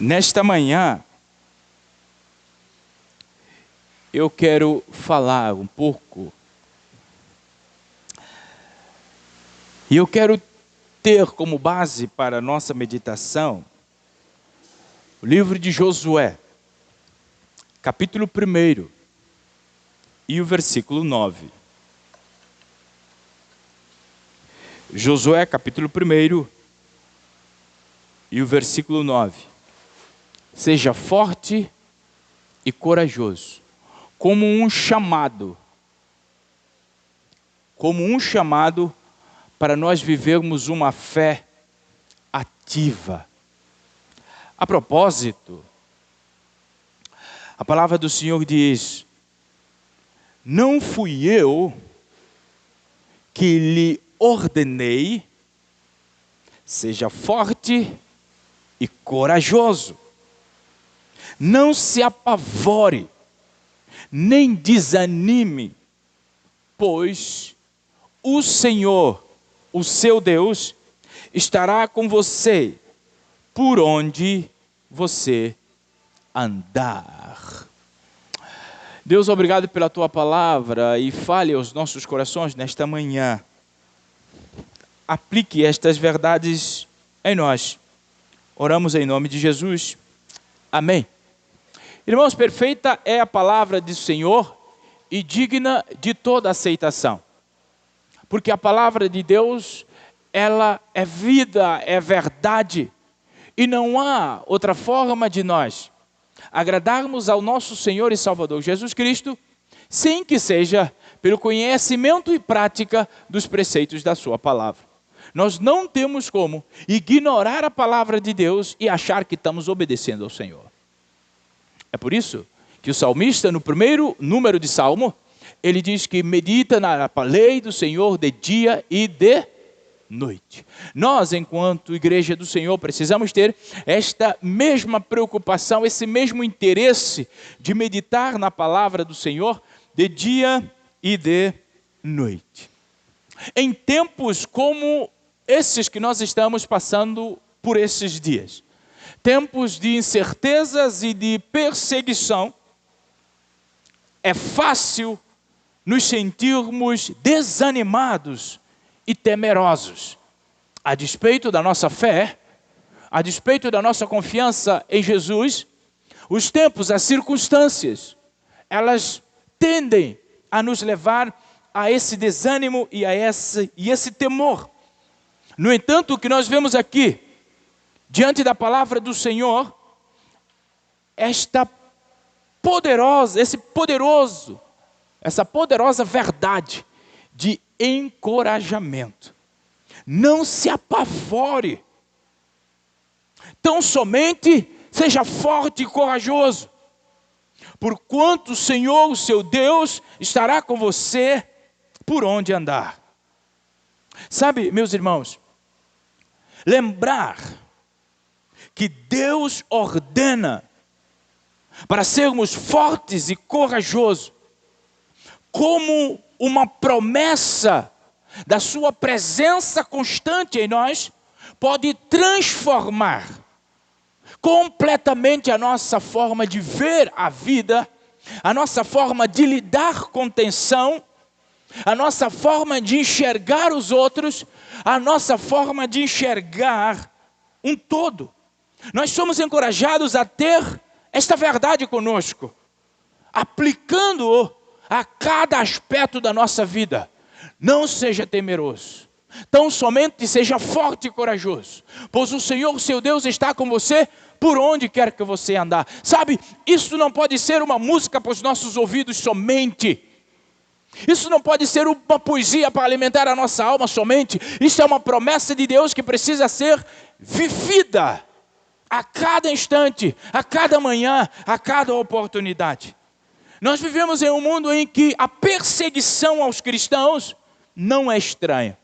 Nesta manhã, eu quero falar um pouco, e eu quero ter como base para a nossa meditação o livro de Josué, capítulo 1 e o versículo 9. Josué, capítulo 1 e o versículo 9. Seja forte e corajoso, como um chamado para nós vivermos uma fé ativa. A propósito, a palavra do Senhor diz: não fui eu que lhe ordenei, seja forte e corajoso. Não se apavore, nem desanime, pois o Senhor, o seu Deus, estará com você por onde você andar. Deus, obrigado pela tua palavra e fale aos nossos corações nesta manhã. Aplique estas verdades em nós. Oramos em nome de Jesus. Amém. Irmãos, perfeita é a palavra do Senhor e digna de toda aceitação. Porque a palavra de Deus, ela é vida, é verdade. E não há outra forma de nós agradarmos ao nosso Senhor e Salvador Jesus Cristo, sem que seja pelo conhecimento e prática dos preceitos da sua palavra. Nós não temos como ignorar a palavra de Deus e achar que estamos obedecendo ao Senhor. É por isso que o salmista, no primeiro número de Salmo, ele diz que medita na lei do Senhor de dia e de noite. Nós, enquanto igreja do Senhor, precisamos ter esta mesma preocupação, esse mesmo interesse de meditar na palavra do Senhor de dia e de noite. Em tempos como esses que nós estamos passando por esses dias, tempos de incertezas e de perseguição, é fácil nos sentirmos desanimados e temerosos. A despeito da nossa fé, a despeito da nossa confiança em Jesus, os tempos, as circunstâncias, elas tendem a nos levar a esse desânimo e a esse temor. No entanto, o que nós vemos aqui, diante da palavra do Senhor, essa poderosa verdade de encorajamento. Não se apavore. Tão somente seja forte e corajoso, porquanto o Senhor, o seu Deus, estará com você por onde andar. Sabe, meus irmãos, lembrar que Deus ordena para sermos fortes e corajosos, como uma promessa da sua presença constante em nós, pode transformar completamente a nossa forma de ver a vida, a nossa forma de lidar com tensão, a nossa forma de enxergar os outros, a nossa forma de enxergar um todo. Nós somos encorajados a ter esta verdade conosco, aplicando-o a cada aspecto da nossa vida. Não seja temeroso, tão somente seja forte e corajoso, pois o Senhor, seu Deus, está com você por onde quer que você andar. Sabe, isso não pode ser uma música para os nossos ouvidos somente. Isso não pode ser uma poesia para alimentar a nossa alma somente. Isso é uma promessa de Deus que precisa ser vivida a cada instante, a cada manhã, a cada oportunidade. Nós vivemos em um mundo em que a perseguição aos cristãos não é estranha.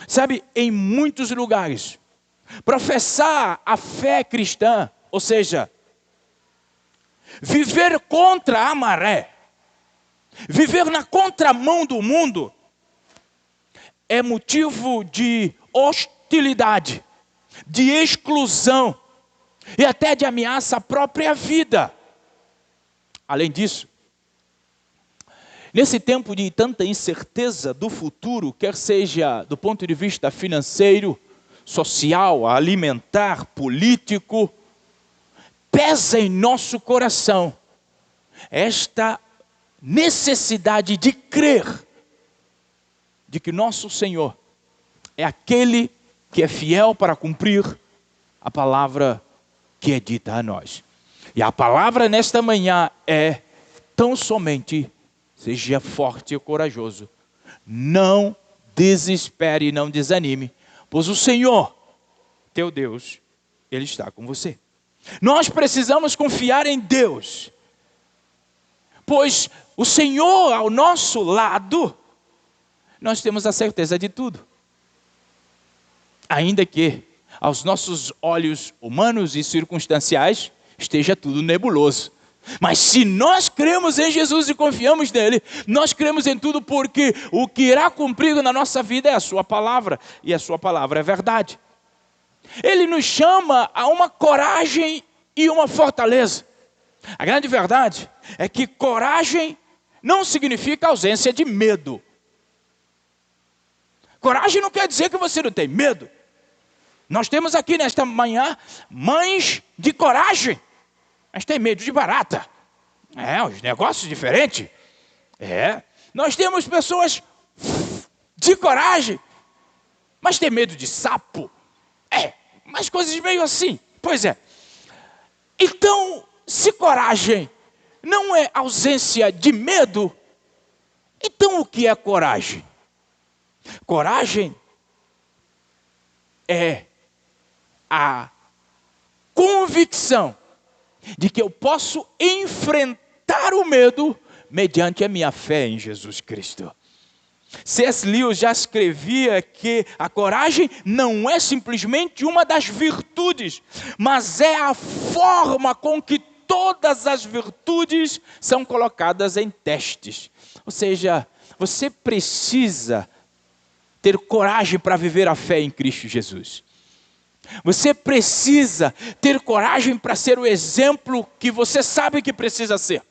Sabe, em muitos lugares, professar a fé cristã, ou seja, viver contra a maré, viver na contramão do mundo, é motivo de hostilidade, de exclusão, e até de ameaça à própria vida. Além disso, nesse tempo de tanta incerteza do futuro, quer seja do ponto de vista financeiro, social, alimentar, político, pesa em nosso coração esta necessidade de crer de que nosso Senhor é aquele que é fiel para cumprir a palavra que é dita a nós. E a palavra nesta manhã é tão somente: seja forte e corajoso, não desespere e não desanime, pois o Senhor, teu Deus, Ele está com você. Nós precisamos confiar em Deus, pois o Senhor ao nosso lado, nós temos a certeza de tudo. Ainda que aos nossos olhos humanos e circunstanciais esteja tudo nebuloso. Mas se nós cremos em Jesus e confiamos nele, nós cremos em tudo, porque o que irá cumprir na nossa vida é a sua palavra, e a sua palavra é verdade. Ele nos chama a uma coragem e uma fortaleza. A grande verdade é que coragem não significa ausência de medo. Coragem não quer dizer que você não tem medo. Nós temos aqui nesta manhã mães de coragem, mas tem medo de barata. Os negócios diferentes. Nós temos pessoas de coragem, mas tem medo de sapo. Mas coisas meio assim. Pois é. Então, se coragem não é ausência de medo, então o que é coragem? Coragem é a convicção de que eu posso enfrentar o medo mediante a minha fé em Jesus Cristo. C.S. Lewis já escrevia que a coragem não é simplesmente uma das virtudes, mas é a forma com que todas as virtudes são colocadas em testes. Ou seja, você precisa ter coragem para viver a fé em Cristo Jesus. Você precisa ter coragem para ser o exemplo que você sabe que precisa ser.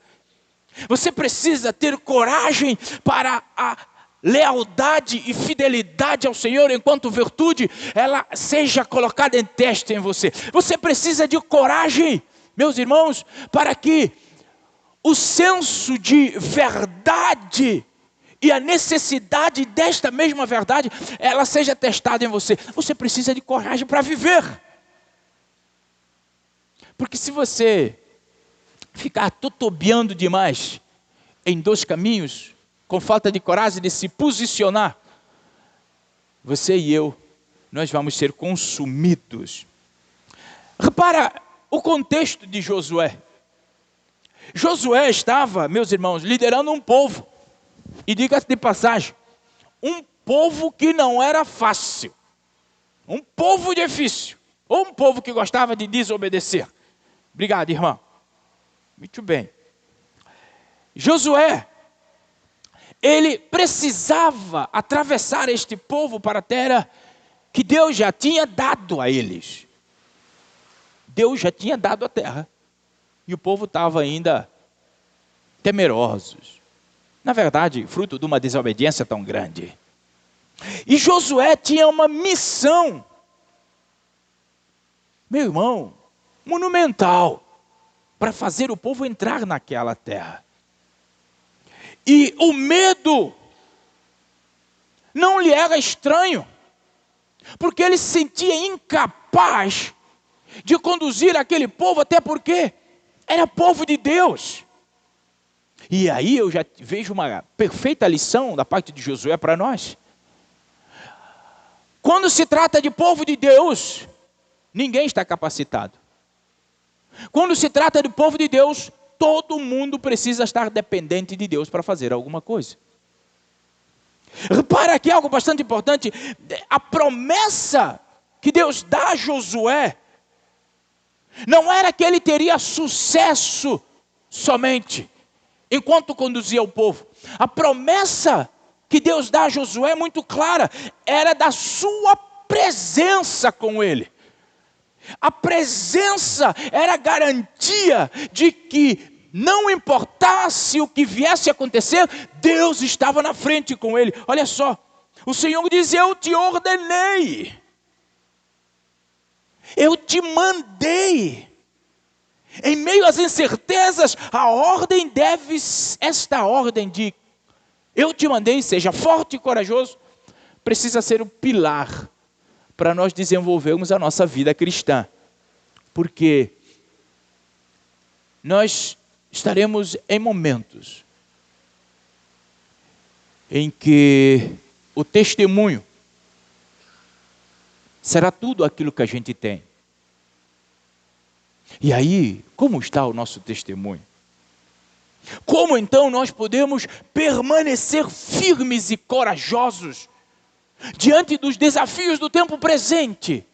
Você precisa ter coragem para a lealdade e fidelidade ao Senhor enquanto virtude, ela seja colocada em teste em você. Você precisa de coragem, meus irmãos, para que o senso de verdade e a necessidade desta mesma verdade, ela seja testada em você. Você precisa de coragem para viver. Porque se você ficar tutubiando demais em dois caminhos, com falta de coragem de se posicionar, você e eu, nós vamos ser consumidos. Repara o contexto de Josué. Josué estava, meus irmãos, liderando um povo. E diga-se de passagem, um povo que não era fácil. Um povo difícil. Ou um povo que gostava de desobedecer. Obrigado, irmão. Muito bem. Josué, ele precisava atravessar este povo para a terra que Deus já tinha dado a eles. Deus já tinha dado a terra. E o povo estava ainda temerosos. Na verdade, fruto de uma desobediência tão grande. E Josué tinha uma missão, meu irmão, monumental, para fazer o povo entrar naquela terra. E o medo não lhe era estranho, porque ele se sentia incapaz de conduzir aquele povo, até porque era povo de Deus. E aí eu já vejo uma perfeita lição da parte de Josué para nós. Quando se trata de povo de Deus, ninguém está capacitado. Quando se trata de povo de Deus, todo mundo precisa estar dependente de Deus para fazer alguma coisa. Repara aqui algo bastante importante. A promessa que Deus dá a Josué não era que ele teria sucesso somente enquanto conduzia o povo. A promessa que Deus dá a Josué é muito clara. Era da sua presença com ele. A presença era a garantia de que não importasse o que viesse a acontecer, Deus estava na frente com ele. Olha só, o Senhor diz: eu te ordenei, eu te mandei. Em meio às incertezas, esta ordem de eu te mandei, seja forte e corajoso, precisa ser o pilar para nós desenvolvermos a nossa vida cristã. Porque nós estaremos em momentos em que o testemunho será tudo aquilo que a gente tem. E aí, como está o nosso testemunho? Como então nós podemos permanecer firmes e corajosos diante dos desafios do tempo presente?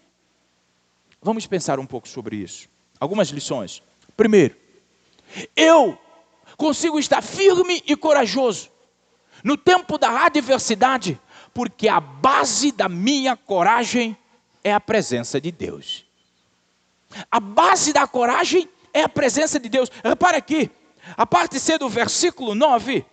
Vamos pensar um pouco sobre isso. Algumas lições. Primeiro, eu consigo estar firme e corajoso no tempo da adversidade, porque a base da minha coragem é a presença de Deus. A base da coragem é a presença de Deus. Repara aqui, a parte C do versículo 9,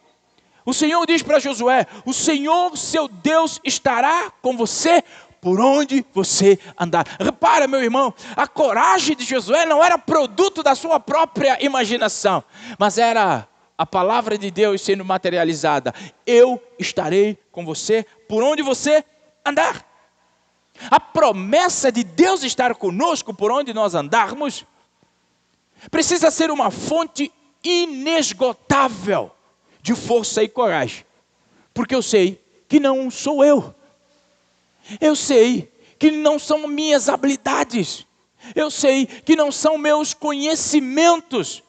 o Senhor diz para Josué: o Senhor, seu Deus, estará com você por onde você andar. Repara, meu irmão, a coragem de Josué não era produto da sua própria imaginação, mas era a palavra de Deus sendo materializada. Eu estarei com você por onde você andar. A promessa de Deus estar conosco por onde nós andarmos precisa ser uma fonte inesgotável de força e coragem. Porque eu sei que não sou eu. Eu sei que não são minhas habilidades. Eu sei que não são meus conhecimentos.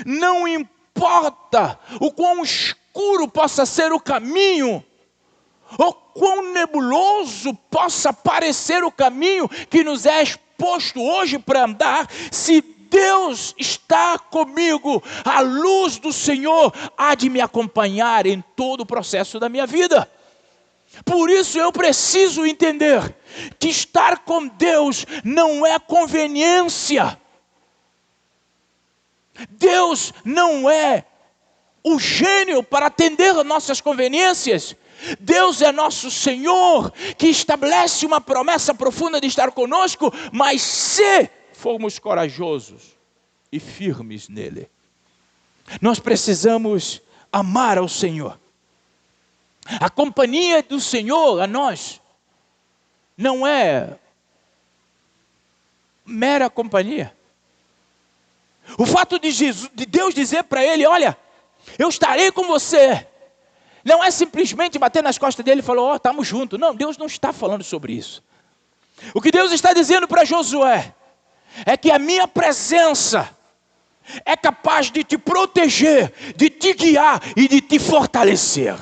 Não importa o quão escuro possa ser o caminho, ou quão nebuloso possa parecer o caminho que nos é exposto hoje para andar, se Deus está comigo, a luz do Senhor há de me acompanhar em todo o processo da minha vida. Por isso eu preciso entender que estar com Deus não é conveniência. Deus não é o gênio para atender às nossas conveniências. Deus é nosso Senhor, que estabelece uma promessa profunda de estar conosco, mas se formos corajosos e firmes nele, nós precisamos amar ao Senhor. A companhia do Senhor a nós não é mera companhia. O fato de Deus dizer para ele: olha, eu estarei com você, não é simplesmente bater nas costas dele e falar: ó, estamos juntos. Não, Deus não está falando sobre isso. O que Deus está dizendo para Josué é que a minha presença é capaz de te proteger, de te guiar e de te fortalecer.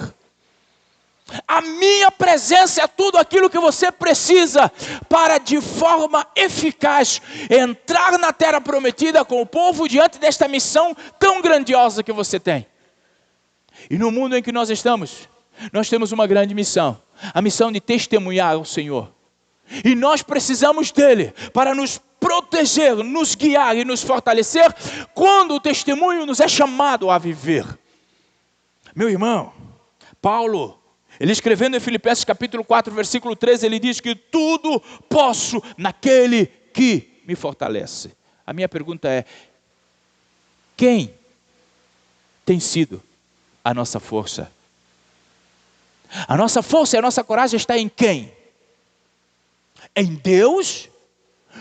A minha presença é tudo aquilo que você precisa para, de forma eficaz, entrar na terra prometida com o povo diante desta missão tão grandiosa que você tem. E no mundo em que nós estamos, nós temos uma grande missão, a missão de testemunhar o Senhor. E nós precisamos dele para nos proteger, nos guiar e nos fortalecer quando o testemunho nos é chamado a viver. Meu irmão, Paulo, ele escrevendo em Filipenses capítulo 4, versículo 13, ele diz que tudo posso naquele que me fortalece. A minha pergunta é: quem tem sido a nossa força? A nossa força e a nossa coragem está em quem? Em Deus,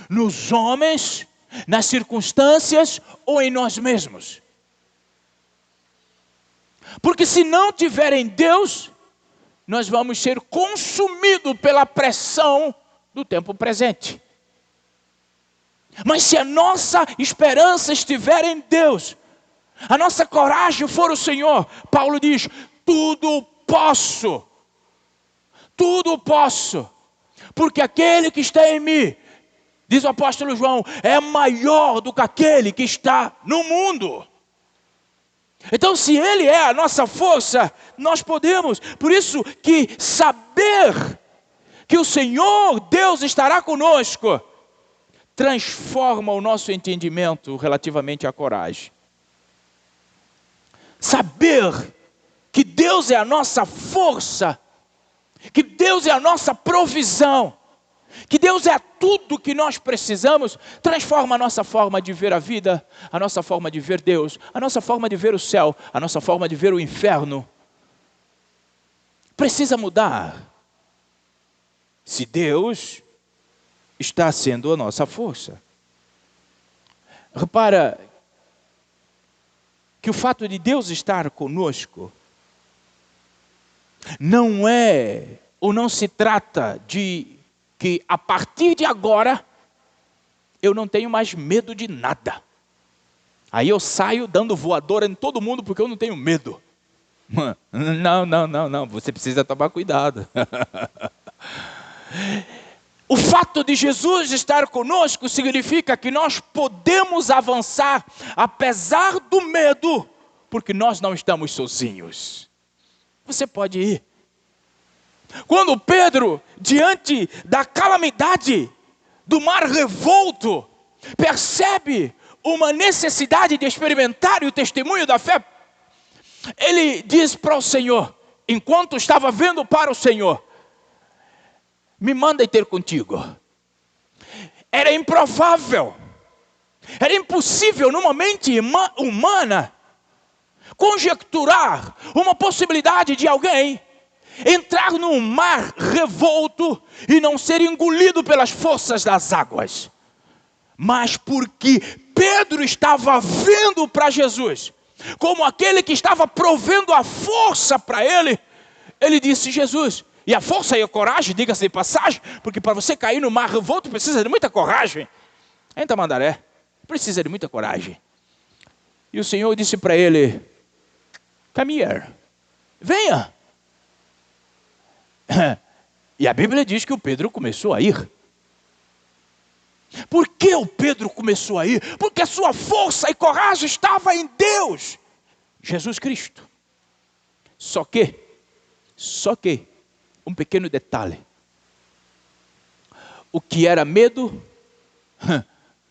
nos homens, nas circunstâncias ou em nós mesmos? Porque se não tiver em Deus, nós vamos ser consumidos pela pressão do tempo presente. Mas se a nossa esperança estiver em Deus, a nossa coragem for o Senhor, Paulo diz: tudo posso, porque aquele que está em mim, diz o apóstolo João, é maior do que aquele que está no mundo. Então, se ele é a nossa força, nós podemos. Por isso que saber que o Senhor Deus estará conosco transforma o nosso entendimento relativamente à coragem. Saber que Deus é a nossa força, que Deus é a nossa provisão, que Deus é tudo que nós precisamos, transforma a nossa forma de ver a vida, a nossa forma de ver Deus, a nossa forma de ver o céu, a nossa forma de ver o inferno. Precisa mudar. Se Deus está sendo a nossa força. Repara que o fato de Deus estar conosco não é, ou não se trata de que a partir de agora eu não tenho mais medo de nada. Aí eu saio dando voadora em todo mundo porque eu não tenho medo. Não, você precisa tomar cuidado. O fato de Jesus estar conosco significa que nós podemos avançar apesar do medo, porque nós não estamos sozinhos. Você pode ir. Quando Pedro, diante da calamidade do mar revolto, percebe uma necessidade de experimentar o testemunho da fé, ele diz para o Senhor, enquanto estava vendo para o Senhor: me manda ir ter contigo. Era improvável, era impossível numa mente humana conjecturar uma possibilidade de alguém entrar num mar revolto e não ser engolido pelas forças das águas. Mas porque Pedro estava vendo para Jesus como aquele que estava provendo a força para ele, ele disse: Jesus, e a força e a coragem, diga-se de passagem, porque para você cair no mar revolto precisa de muita coragem. Em Tamandaré, precisa de muita coragem. E o Senhor disse para ele: come here, venha. E a Bíblia diz que o Pedro começou a ir. Por que o Pedro começou a ir? Porque a sua força e coragem estava em Deus, Jesus Cristo. Só que, um pequeno detalhe. O que era medo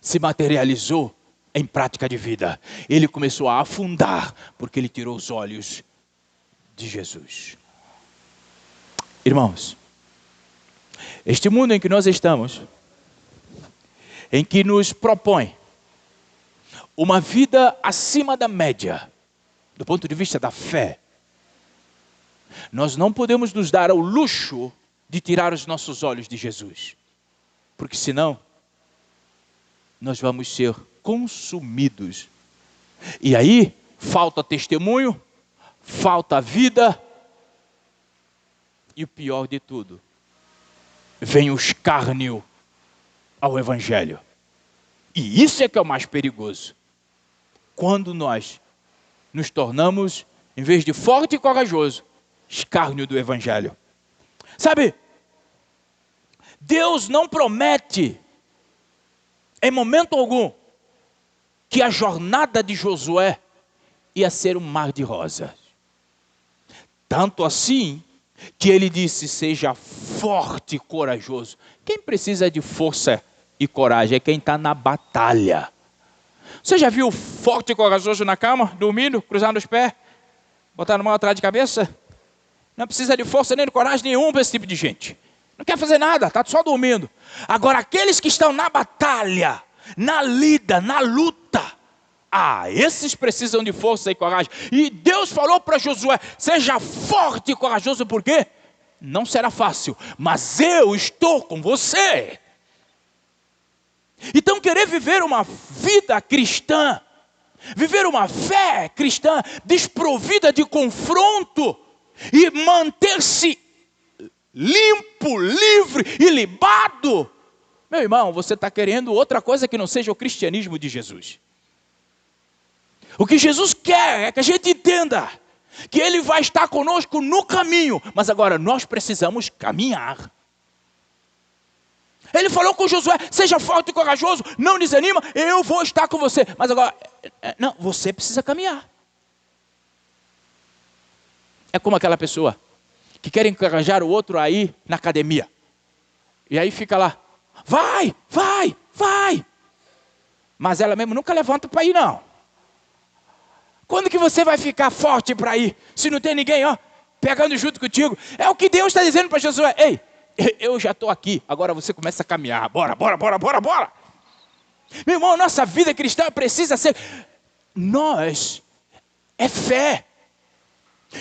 se materializou em prática de vida. Ele começou a afundar porque ele tirou os olhos de Jesus. Irmãos, este mundo em que nós estamos, em que nos propõe uma vida acima da média, do ponto de vista da fé, nós não podemos nos dar ao luxo de tirar os nossos olhos de Jesus, porque senão nós vamos ser consumidos. E aí falta testemunho, falta vida, e o pior de tudo, vem o escárnio ao Evangelho. E isso é que é o mais perigoso. Quando nós nos tornamos, em vez de forte e corajoso, escárnio do Evangelho. Sabe, Deus não promete, em momento algum, que a jornada de Josué ia ser um mar de rosas. Tanto assim, que ele disse: seja forte e corajoso. Quem precisa de força e coragem é quem está na batalha. Você já viu forte e corajoso na cama, dormindo, cruzando os pés, botando a mão atrás de cabeça? Não precisa de força nem de coragem nenhuma para esse tipo de gente. Não quer fazer nada, está só dormindo. Agora, aqueles que estão na batalha, na lida, na luta, esses precisam de força e coragem. E Deus falou para Josué: seja forte e corajoso, porque não será fácil, mas eu estou com você. Então, querer viver uma vida cristã, viver uma fé cristã desprovida de confronto e manter-se limpo, livre e libado, meu irmão, você está querendo outra coisa que não seja o cristianismo de Jesus. O que Jesus quer é que a gente entenda que Ele vai estar conosco no caminho, mas agora nós precisamos caminhar. Ele falou com Josué: seja forte e corajoso, não desanima, eu vou estar com você. Mas agora, não, você precisa caminhar. É como aquela pessoa que quer encorajar o outro a ir na academia. E aí fica lá: vai, Vai. Mas ela mesmo nunca levanta para ir, não. Quando que você vai ficar forte para ir? Se não tem ninguém, pegando junto contigo. É o que Deus está dizendo para Josué. Ei, eu já estou aqui. Agora você começa a caminhar. Bora. Meu irmão, nossa vida cristã precisa ser... É fé.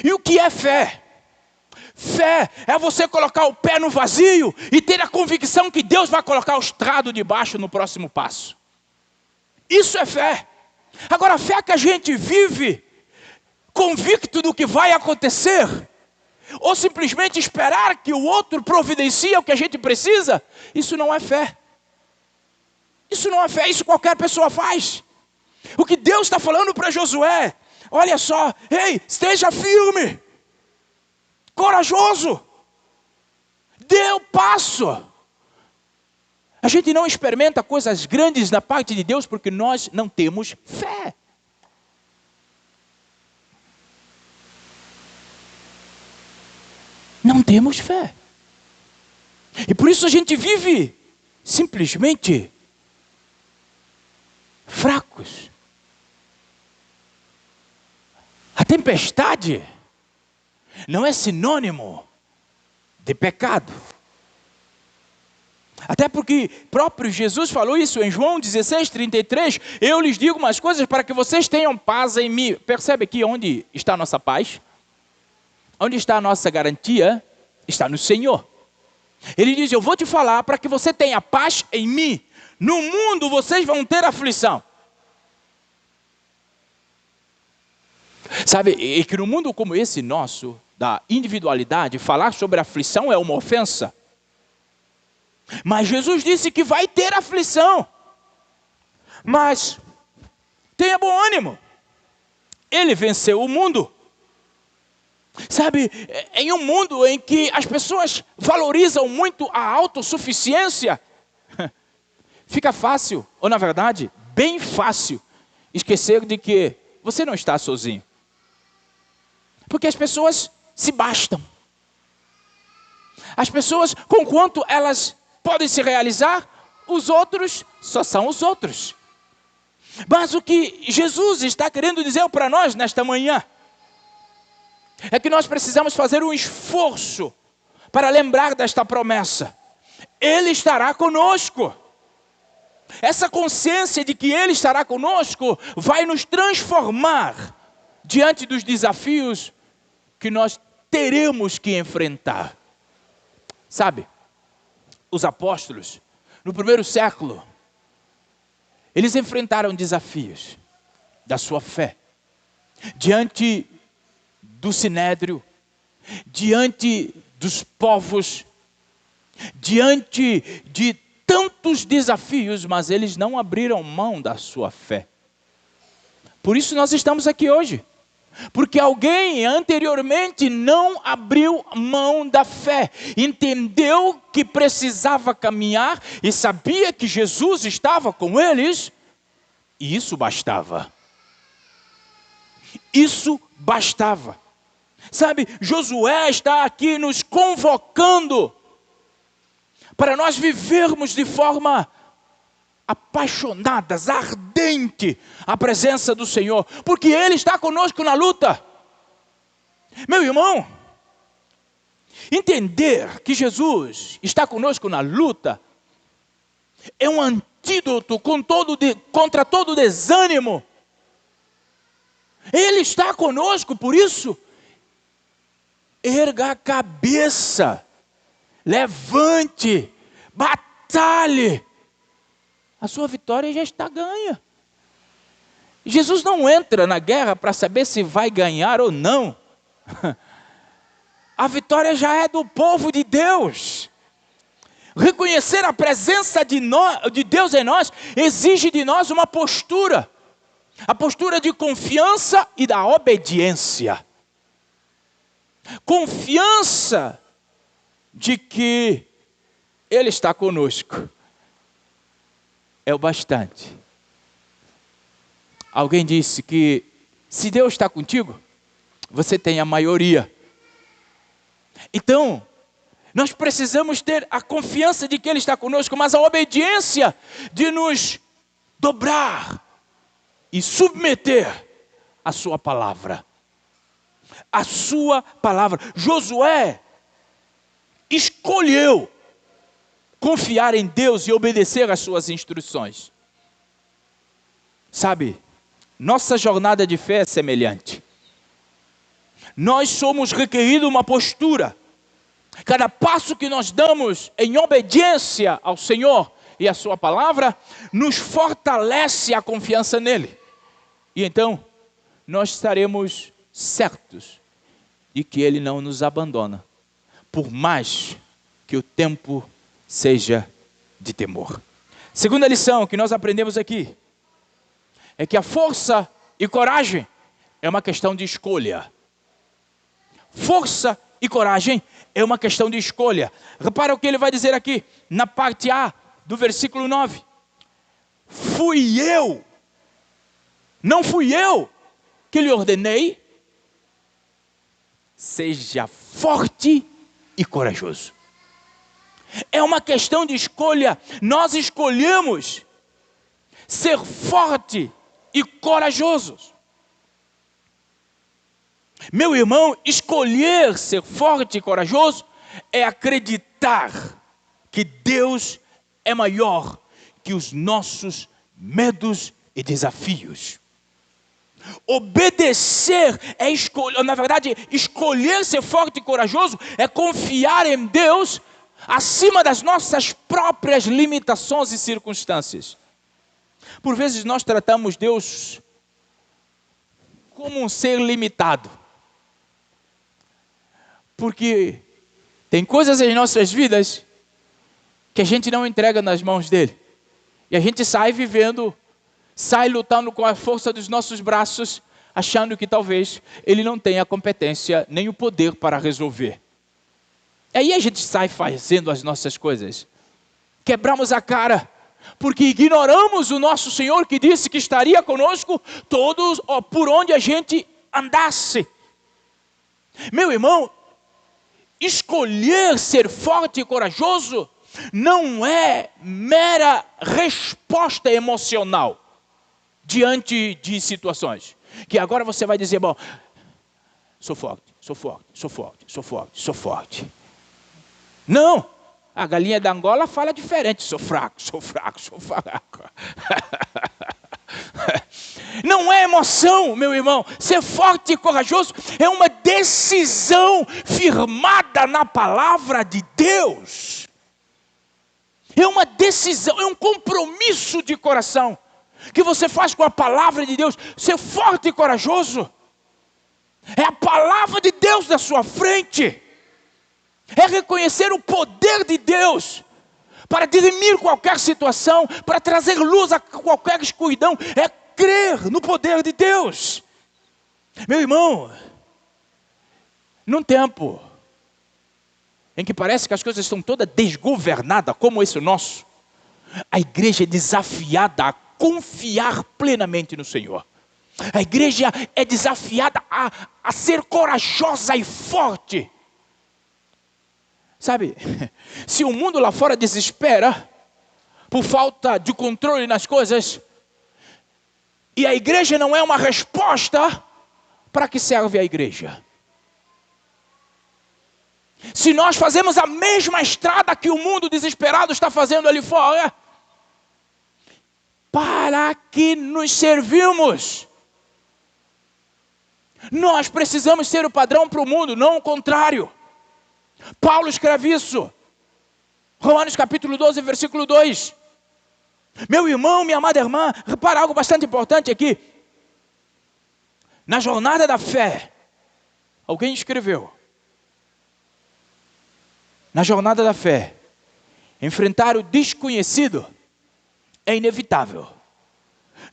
E o que é fé? Fé é você colocar o pé no vazio e ter a convicção que Deus vai colocar o estrado de baixo no próximo passo. Isso é fé. Agora, a fé que a gente vive convicto do que vai acontecer, ou simplesmente esperar que o outro providencie o que a gente precisa, isso não é fé. Isso não é fé, isso qualquer pessoa faz. O que Deus está falando para Josué, olha só, ei, esteja firme, corajoso, dê o passo. A gente não experimenta coisas grandes da parte de Deus porque nós não temos fé. Não temos fé. E por isso a gente vive simplesmente fracos. A tempestade não é sinônimo de pecado. Até porque próprio Jesus falou isso em João 16:33. Eu lhes digo umas coisas para que vocês tenham paz em mim. Percebe aqui onde está a nossa paz? Onde está a nossa garantia? Está no Senhor. Ele diz, eu vou te falar para que você tenha paz em mim. No mundo vocês vão ter aflição. Sabe, e que no mundo como esse nosso, da individualidade, falar sobre aflição é uma ofensa. Mas Jesus disse que vai ter aflição. Mas tenha bom ânimo. Ele venceu o mundo. Sabe, em um mundo em que as pessoas valorizam muito a autossuficiência, fica fácil, ou na verdade, bem fácil, esquecer de que você não está sozinho. Porque as pessoas se bastam. As pessoas, conquanto elas podem se realizar, os outros só são os outros. Mas o que Jesus está querendo dizer para nós nesta manhã é que nós precisamos fazer um esforço para lembrar desta promessa. Ele estará conosco. Essa consciência de que Ele estará conosco vai nos transformar diante dos desafios que nós teremos que enfrentar. Sabe, os apóstolos, no primeiro século, eles enfrentaram desafios da sua fé, diante do sinédrio, diante dos povos, diante de tantos desafios, mas eles não abriram mão da sua fé. Por isso nós estamos aqui hoje. Porque alguém anteriormente não abriu mão da fé, entendeu que precisava caminhar e sabia que Jesus estava com eles, e isso bastava. Isso bastava. Sabe, Josué está aqui nos convocando para nós vivermos de forma apaixonadas, ardente, a presença do Senhor, porque Ele está conosco na luta. Meu irmão, entender que Jesus está conosco na luta é um antídoto contra todo desânimo. Ele está conosco, por isso, erga a cabeça, levante, batalhe. A sua vitória já está ganha. Jesus não entra na guerra para saber se vai ganhar ou não. A vitória já é do povo de Deus. Reconhecer a presença de Deus em nós exige de nós uma postura. A postura de confiança e da obediência. Confiança de que Ele está conosco. É o bastante. Alguém disse que se Deus está contigo, você tem a maioria. Então, Nós precisamos ter a confiança de que Ele está conosco, mas a obediência de nos dobrar e submeter à sua palavra. A sua palavra. Josué escolheu confiar em Deus e obedecer às suas instruções. Sabe, nossa jornada de fé é semelhante. Nós somos requeridos uma postura. Cada passo que nós damos em obediência ao Senhor e à sua palavra, nos fortalece a confiança nele. E então, nós estaremos certos de que Ele não nos abandona, por mais que o tempo seja de temor. Segunda lição que nós aprendemos aqui, é que a força e coragem é uma questão de escolha. Força e coragem é uma questão de escolha. Repara o que ele vai dizer aqui, na parte A do versículo 9. Não fui eu que lhe ordenei, seja forte e corajoso. É uma questão de escolha. Nós escolhemos ser forte e corajosos. Meu irmão, escolher ser forte e corajoso é acreditar que Deus é maior que os nossos medos e desafios. Obedecer é escolher, na verdade, escolher ser forte e corajoso é confiar em Deus acima das nossas próprias limitações e circunstâncias. Por vezes nós tratamos Deus como um ser limitado. Porque tem coisas em nossas vidas que a gente não entrega nas mãos dele. E a gente sai vivendo, sai lutando com a força dos nossos braços, achando que talvez ele não tenha a competência nem o poder para resolver. Aí a gente sai fazendo as nossas coisas. Quebramos a cara, porque ignoramos o nosso Senhor que disse que estaria conosco todos por onde a gente andasse. Meu irmão, escolher ser forte e corajoso não é mera resposta emocional diante de situações. Que agora você vai dizer, bom, sou forte, sou forte, sou forte, sou forte, sou forte. Não, a galinha da Angola fala diferente, sou fraco, sou fraco, sou fraco. Não é emoção, meu irmão. Ser forte e corajoso é uma decisão firmada na palavra de Deus. É uma decisão, é um compromisso de coração que você faz com a palavra de Deus. Ser forte e corajoso é a palavra de Deus na sua frente. É reconhecer o poder de Deus para dirimir qualquer situação, para trazer luz a qualquer escuridão. É crer no poder de Deus. Meu irmão, num tempo em que parece que as coisas estão todas desgovernadas, como esse nosso, a igreja é desafiada a confiar plenamente no Senhor. A igreja é desafiada a ser corajosa e forte. Sabe, se o mundo lá fora desespera por falta de controle nas coisas, e a igreja não é uma resposta, para que serve a igreja? Se nós fazemos a mesma estrada que o mundo desesperado está fazendo ali fora, para que nos servimos? Nós precisamos ser o padrão para o mundo, não o contrário. Paulo escreve isso, Romanos capítulo 12, versículo 2. Meu irmão, minha amada irmã, repara algo bastante importante aqui. Na jornada da fé, alguém escreveu, na jornada da fé, enfrentar o desconhecido é inevitável.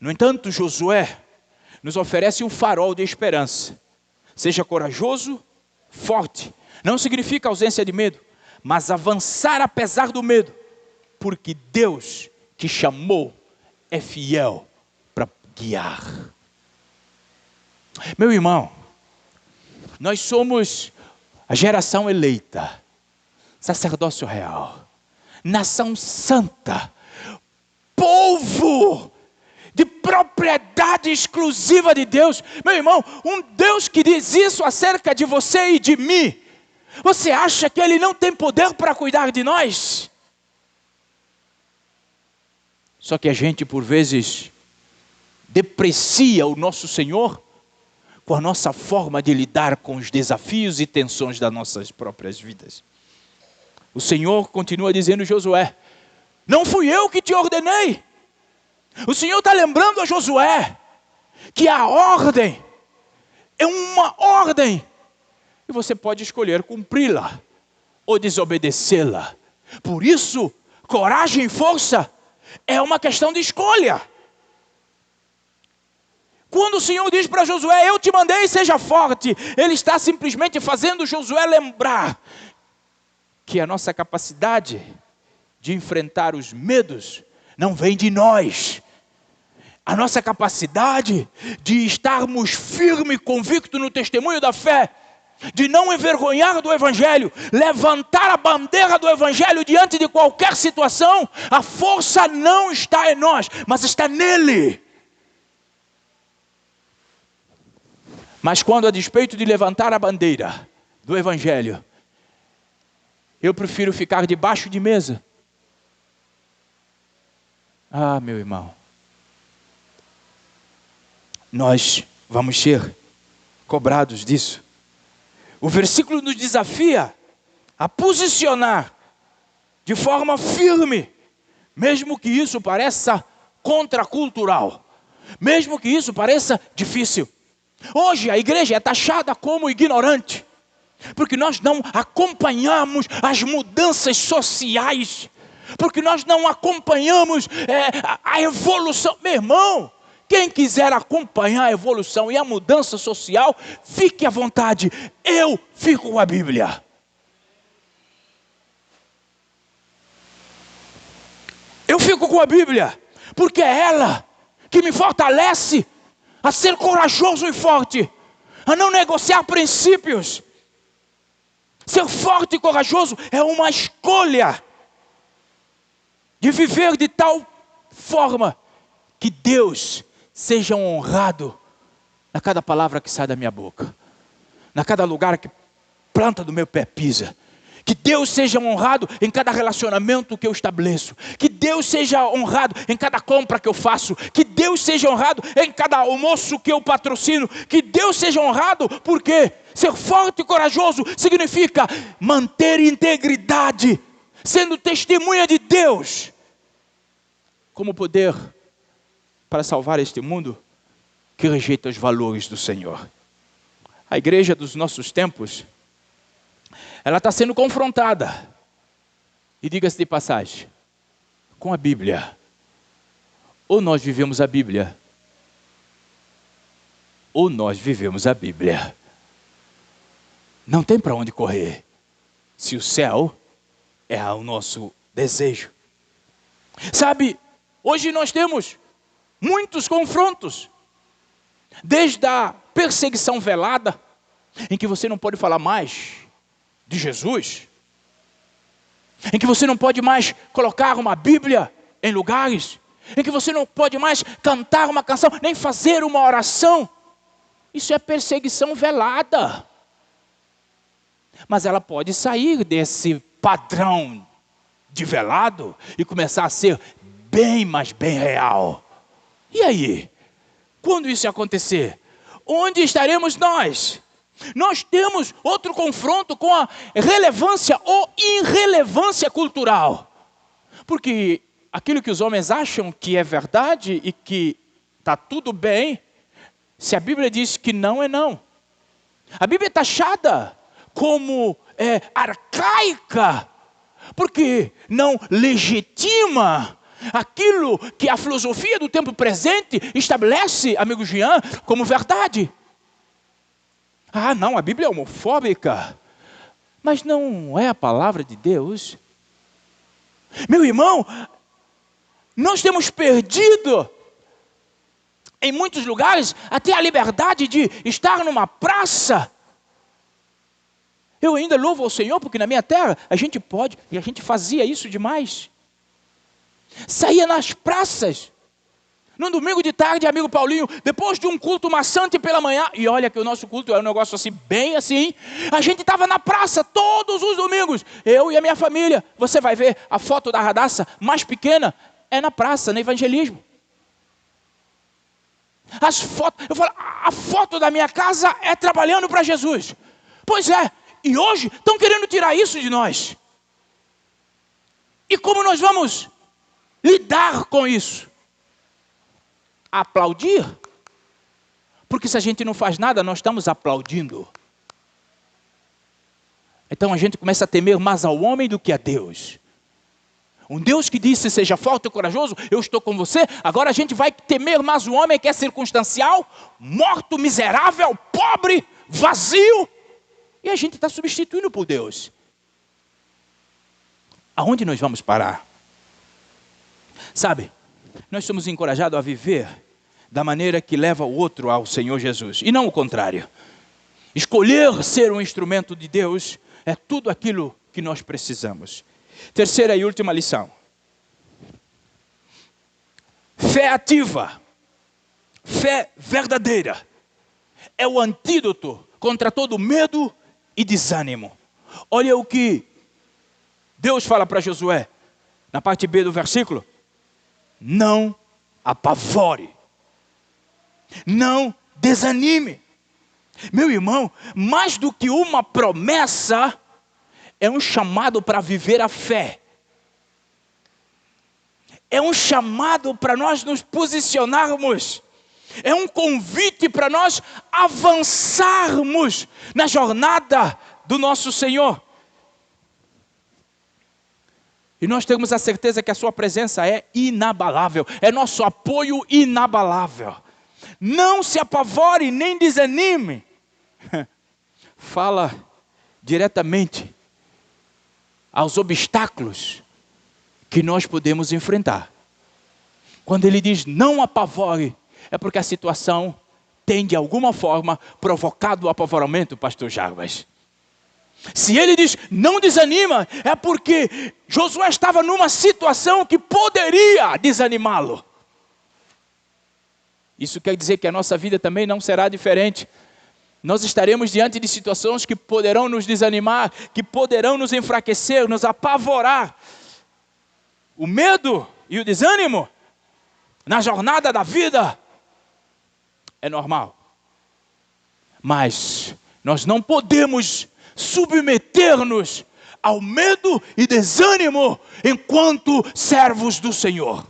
No entanto, Josué nos oferece um farol de esperança. Seja corajoso, forte. Não significa ausência de medo, mas avançar apesar do medo, porque Deus que chamou é fiel para guiar. Meu irmão, nós somos a geração eleita, sacerdócio real, nação santa, povo de propriedade exclusiva de Deus. Meu irmão, um Deus que diz isso acerca de você e de mim, você acha que Ele não tem poder para cuidar de nós? Só que a gente, por vezes, deprecia o nosso Senhor com a nossa forma de lidar com os desafios e tensões das nossas próprias vidas. O Senhor continua dizendo a Josué: não fui eu que te ordenei. O Senhor está lembrando a Josué que a ordem é uma ordem, e você pode escolher cumpri-la ou desobedecê-la. Por isso, coragem e força é uma questão de escolha. Quando o Senhor diz para Josué: eu te mandei, seja forte, Ele está simplesmente fazendo Josué lembrar que a nossa capacidade de enfrentar os medos não vem de nós. A nossa capacidade de estarmos firmes e convictos no testemunho da fé, de não envergonhar do Evangelho, levantar a bandeira do Evangelho diante de qualquer situação, a força não está em nós, mas está nele. Mas quando, a despeito de levantar a bandeira do Evangelho, eu prefiro ficar debaixo de mesa, meu irmão, nós vamos ser cobrados disso. O versículo nos desafia a posicionar de forma firme, mesmo que isso pareça contracultural, mesmo que isso pareça difícil. Hoje a igreja é taxada como ignorante, porque nós não acompanhamos as mudanças sociais, porque nós não acompanhamos a evolução. Meu irmão, quem quiser acompanhar a evolução e a mudança social, fique à vontade. Eu fico com a Bíblia. Eu fico com a Bíblia, porque é ela que me fortalece a ser corajoso e forte, a não negociar princípios. Ser forte e corajoso é uma escolha de viver de tal forma que Deus seja honrado na cada palavra que sai da minha boca, na cada lugar que planta do meu pé pisa. Que Deus seja honrado em cada relacionamento que eu estabeleço. Que Deus seja honrado em cada compra que eu faço. Que Deus seja honrado em cada almoço que eu patrocino. Que Deus seja honrado, porque ser forte e corajoso significa manter integridade, sendo testemunha de Deus, como poder para salvar este mundo que rejeita os valores do Senhor. A igreja dos nossos tempos, ela está sendo confrontada, e diga-se de passagem, com a Bíblia. Ou nós vivemos a Bíblia, ou nós vivemos a Bíblia. Não tem para onde correr, se o céu é o nosso desejo. Sabe, hoje nós temos muitos confrontos, desde a perseguição velada, em que você não pode falar mais de Jesus, em que você não pode mais colocar uma Bíblia em lugares, em que você não pode mais cantar uma canção, nem fazer uma oração. Isso é perseguição velada. Mas ela pode sair desse padrão de velado e começar a ser bem, mas bem real. E aí? Quando isso acontecer, onde estaremos nós? Nós temos outro confronto com a relevância ou irrelevância cultural. Porque aquilo que os homens acham que é verdade e que está tudo bem, se a Bíblia diz que não, é não. A Bíblia é taxada como arcaica, porque não legitima aquilo que a filosofia do tempo presente estabelece, amigo Jean, como verdade. Não, a Bíblia é homofóbica. Mas não é a palavra de Deus. Meu irmão, nós temos perdido, em muitos lugares, até a liberdade de estar numa praça Eu ainda louvo ao Senhor, porque na minha terra a gente pode, e a gente fazia isso demais. Saía nas praças, num domingo de tarde, amigo Paulinho, depois de um culto maçante pela manhã, e olha que o nosso culto é um negócio assim, bem assim, a gente estava na praça todos os domingos, eu e a minha família. Você vai ver a foto da Radassa mais pequena, é na praça, no evangelismo. As fotos, eu falo, a foto da minha casa é trabalhando para Jesus. Pois é, e hoje estão querendo tirar isso de nós. E como nós vamos lidar com isso? Aplaudir? Porque se a gente não faz nada, nós estamos aplaudindo. Então a gente começa a temer mais ao homem do que a Deus. Um Deus que disse, seja forte e corajoso, eu estou com você. Agora a gente vai temer mais o homem que é circunstancial, morto, miserável, pobre, vazio. E a gente está substituindo por Deus. Aonde nós vamos parar? Sabe, nós somos encorajados a viver da maneira que leva o outro ao Senhor Jesus. E não o contrário. Escolher ser um instrumento de Deus é tudo aquilo que nós precisamos. Terceira e última lição. Fé ativa, fé verdadeira, é o antídoto contra todo medo e desânimo. Olha o que Deus fala para Josué, na parte B do versículo. Não apavore, não desanime. Meu irmão, mais do que uma promessa, é um chamado para viver a fé. É um chamado para nós nos posicionarmos. É um convite para nós avançarmos na jornada do nosso Senhor. E nós temos a certeza que a sua presença é inabalável. É nosso apoio inabalável. Não se apavore nem desanime. Fala diretamente aos obstáculos que nós podemos enfrentar. Quando ele diz não apavore, é porque a situação tem de alguma forma provocado o apavoramento, pastor Jarbas. Se ele diz não desanima, é porque Josué estava numa situação que poderia desanimá-lo. Isso quer dizer que a nossa vida também não será diferente. Nós estaremos diante de situações que poderão nos desanimar, que poderão nos enfraquecer, nos apavorar. O medo e o desânimo na jornada da vida é normal. Mas nós não podemos submeter-nos ao medo e desânimo enquanto servos do Senhor.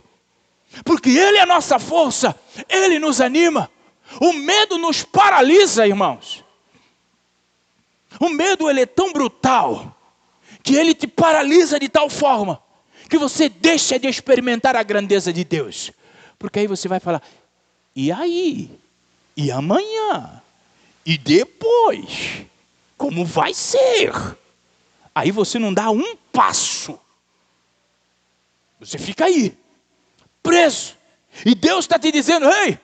Porque Ele é a nossa força, Ele nos anima. O medo nos paralisa, irmãos. O medo, ele é tão brutal que ele te paralisa de tal forma que você deixa de experimentar a grandeza de Deus. Porque aí você vai falar, e aí? E amanhã? E depois? Como vai ser? Aí você não dá um passo. Você fica aí, preso. E Deus está te dizendo, ei,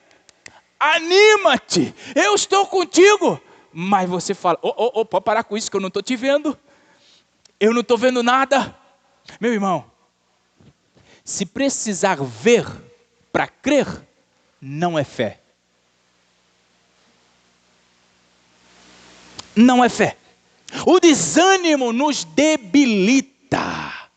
anima-te, eu estou contigo. Mas você fala, pode parar com isso que eu não estou te vendo. Eu não estou vendo nada. Meu irmão, se precisar ver para crer, não é fé. Não é fé. O desânimo nos debilita.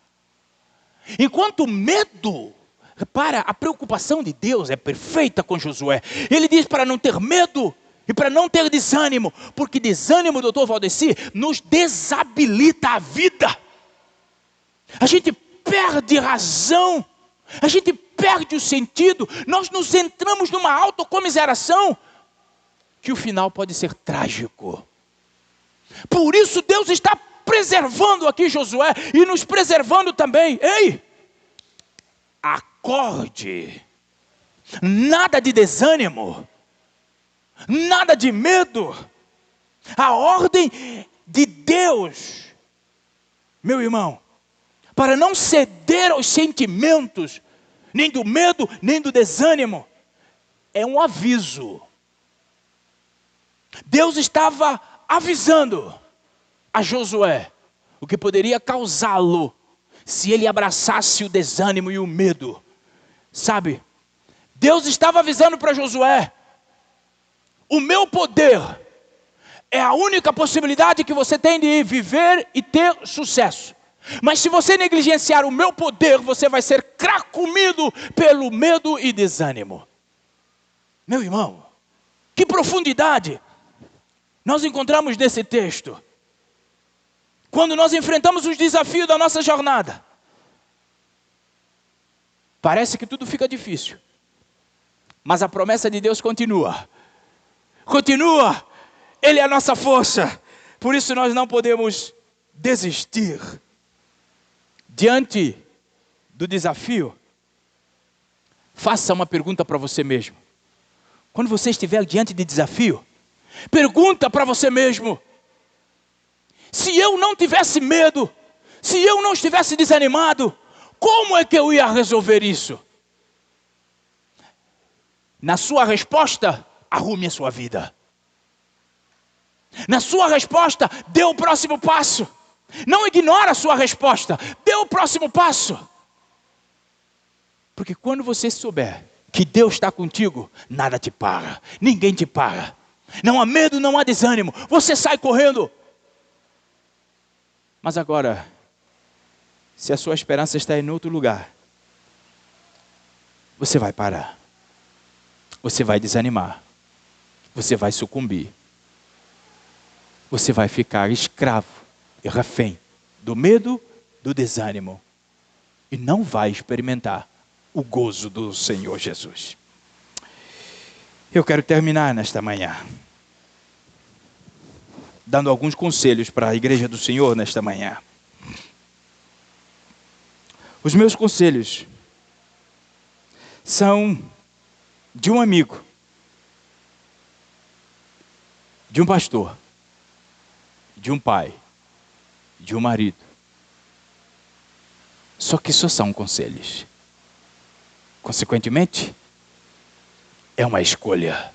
Enquanto o medo, repara, a preocupação de Deus é perfeita com Josué. Ele diz para não ter medo e para não ter desânimo. Porque desânimo, doutor Valdeci, nos desabilita a vida. A gente perde razão. A gente perde o sentido. Nós nos entramos numa autocomiseração que o final pode ser trágico. Por isso Deus está preservando aqui Josué e nos preservando também. Ei, acorde. Nada de desânimo, nada de medo. A ordem de Deus, meu irmão, para não ceder aos sentimentos, nem do medo, nem do desânimo, é um aviso. Deus estava avisando a Josué o que poderia causá-lo se ele abraçasse o desânimo e o medo. Sabe, Deus estava avisando para Josué: o meu poder é a única possibilidade que você tem de viver e ter sucesso. Mas se você negligenciar o meu poder, você vai ser carcomido pelo medo e desânimo. Meu irmão, que profundidade nós encontramos nesse texto. Quando nós enfrentamos os desafios da nossa jornada, parece que tudo fica difícil. Mas a promessa de Deus continua. Continua. Ele é a nossa força. Por isso nós não podemos desistir. Diante do desafio, faça uma pergunta para você mesmo. Quando você estiver diante de desafio, pergunta para você mesmo: se eu não tivesse medo, se eu não estivesse desanimado, como é que eu ia resolver isso? Na sua resposta, arrume a sua vida. Na sua resposta, dê o próximo passo. Não ignore a sua resposta, dê o próximo passo. Porque quando você souber que Deus está contigo, nada te para, ninguém te para. Não há medo, não há desânimo, você sai correndo. Mas agora, se a sua esperança está em outro lugar, você vai parar. Você vai desanimar. Você vai sucumbir. Você vai ficar escravo e refém do medo, do desânimo. E não vai experimentar o gozo do Senhor Jesus. Eu quero terminar nesta manhã dando alguns conselhos para a igreja do Senhor nesta manhã. Os meus conselhos são de um amigo, de um pastor, de um pai, de um marido. Só que só são conselhos. Consequentemente, é uma escolha.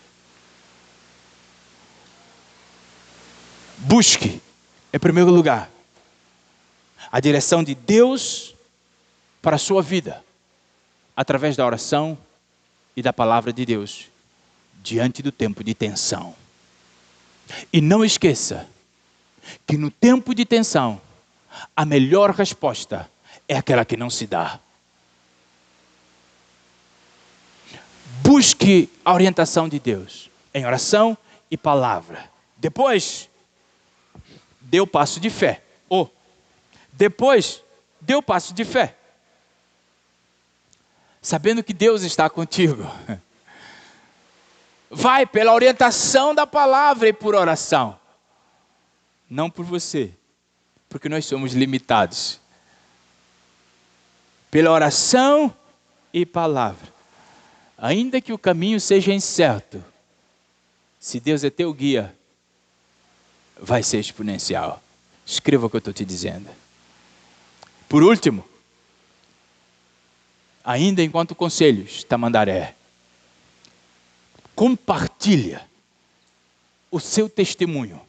Busque, em primeiro lugar, a direção de Deus para a sua vida, através da oração e da palavra de Deus, diante do tempo de tensão. E não esqueça que no tempo de tensão, a melhor resposta é aquela que não se dá. Busque a orientação de Deus em oração e palavra. Depois, dê o passo de fé. Depois, dê o passo de fé. Sabendo que Deus está contigo. Vai pela orientação da palavra e por oração. Não por você, porque nós somos limitados. Pela oração e palavra. Ainda que o caminho seja incerto, se Deus é teu guia, vai ser exponencial. Escreva o que eu estou te dizendo. Por último, ainda enquanto conselhos, Tamandaré, compartilha o seu testemunho.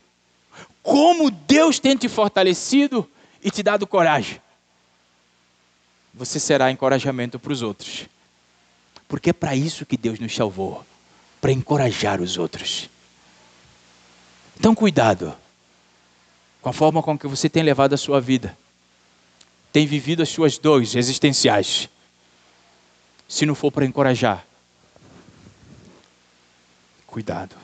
Como Deus tem te fortalecido e te dado coragem. Você será encorajamento para os outros. Porque é para isso que Deus nos salvou. Para encorajar os outros. Então cuidado com a forma com que você tem levado a sua vida. Tem vivido as suas dores existenciais. Se não for para encorajar, cuidado.